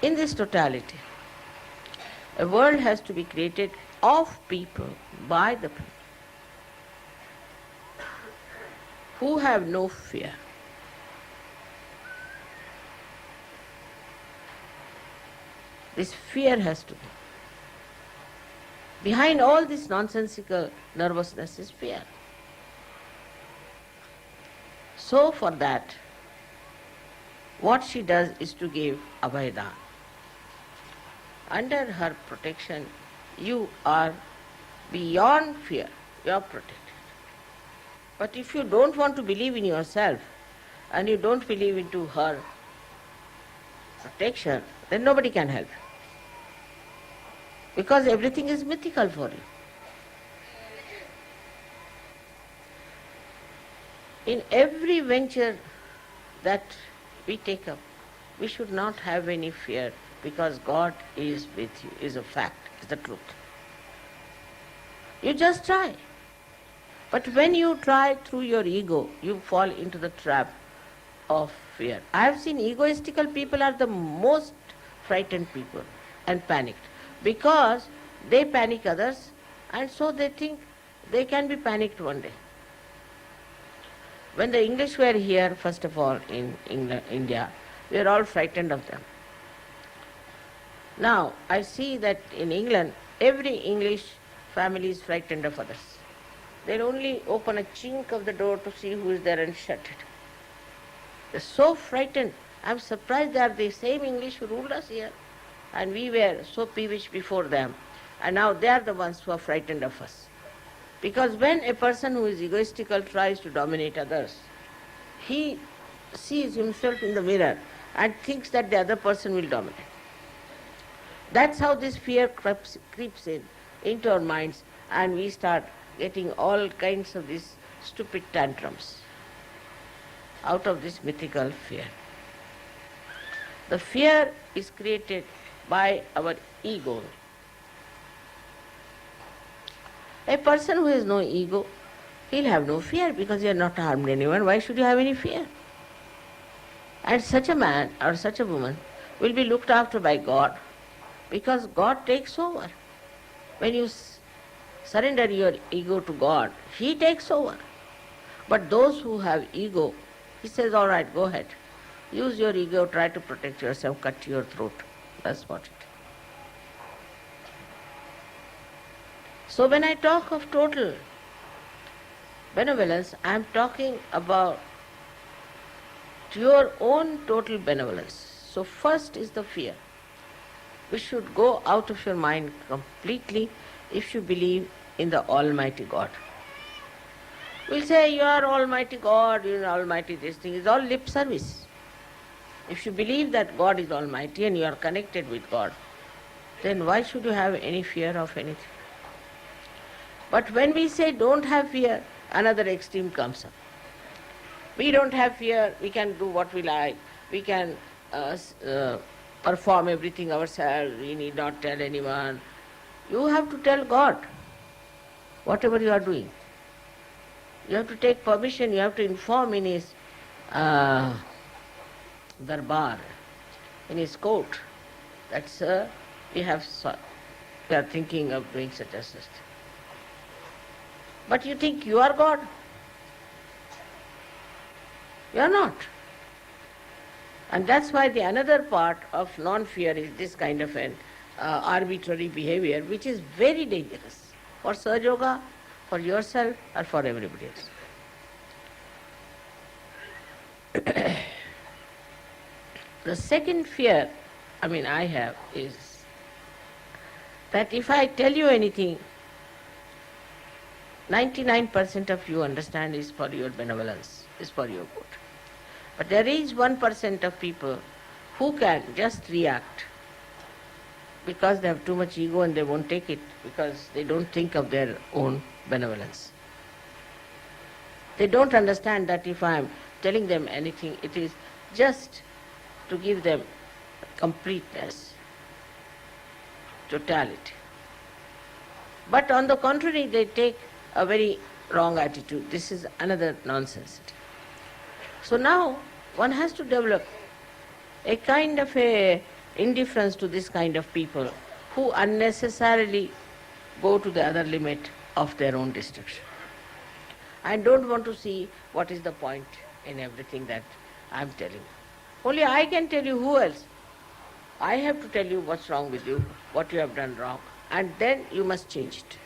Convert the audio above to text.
in this totality, a world has to be created of people, by the people, who have no fear. This fear has to be. Behind all this nonsensical nervousness is fear. So for that, what she does is to give Abhaydan. Under her protection, you are beyond fear. You are protected. But if you don't want to believe in yourself and you don't believe into her protection, then nobody can help you. Because everything is mythical for you. In every venture that we take up, we should not have any fear, because God is with you, is a fact, is the truth. You just try. But when you try through your ego, you fall into the trap of fear. I have seen egoistical people are the most frightened people and panicked, because they panic others, and so they think they can be panicked one day. When the English were here, first of all, in England, India, we were all frightened of them. Now, I see that in England, every English family is frightened of others. They'll only open a chink of the door to see who is there and shut it. They're so frightened. I'm surprised they are the same English who ruled us here. And we were so peevish before them. And now they are the ones who are frightened of us. Because when a person who is egoistical tries to dominate others, he sees himself in the mirror and thinks that the other person will dominate. That's how this fear creeps into our minds, and we start getting all kinds of these stupid tantrums out of this mythical fear. The fear is created by our ego. A person who has no ego, he'll have no fear, because he has not harmed anyone. Why should you have any fear? And such a man or such a woman will be looked after by God, because God takes over. When you surrender your ego to God, He takes over. But those who have ego, He says, all right, go ahead. Use your ego, try to protect yourself, cut your throat. That's what it is. So when I talk of total benevolence, I am talking about your own total benevolence. So first is the fear, which should go out of your mind completely if you believe in the Almighty God. We'll say, you are Almighty God, you are Almighty this thing. It's all lip service. If you believe that God is Almighty and you are connected with God, then why should you have any fear of anything? But when we say don't have fear, another extreme comes up. We don't have fear, we can do what we like, we can perform everything ourselves, we need not tell anyone. You have to tell God whatever you are doing. You have to take permission, you have to inform in His darbar, in His court, that, sir, we are thinking of doing such and such. But you think you are God? You are not. And that's why the another part of non-fear is this kind of an arbitrary behavior, which is very dangerous for Sahaja Yoga, for yourself, or for everybody else. The second fear, I have, is that if I tell you anything, 99% of you understand is for your benevolence, is for your good. But there is 1% of people who can just react because they have too much ego and they won't take it, because they don't think of their own benevolence. They don't understand that if I am telling them anything, it is just to give them completeness, totality. But on the contrary, they take a very wrong attitude. This is another nonsense. So now one has to develop a kind of a indifference to this kind of people who unnecessarily go to the other limit of their own destruction. I don't want to see what is the point in everything that I'm telling you. Only I can tell you, who else? I have to tell you what's wrong with you, what you have done wrong, and then you must change it.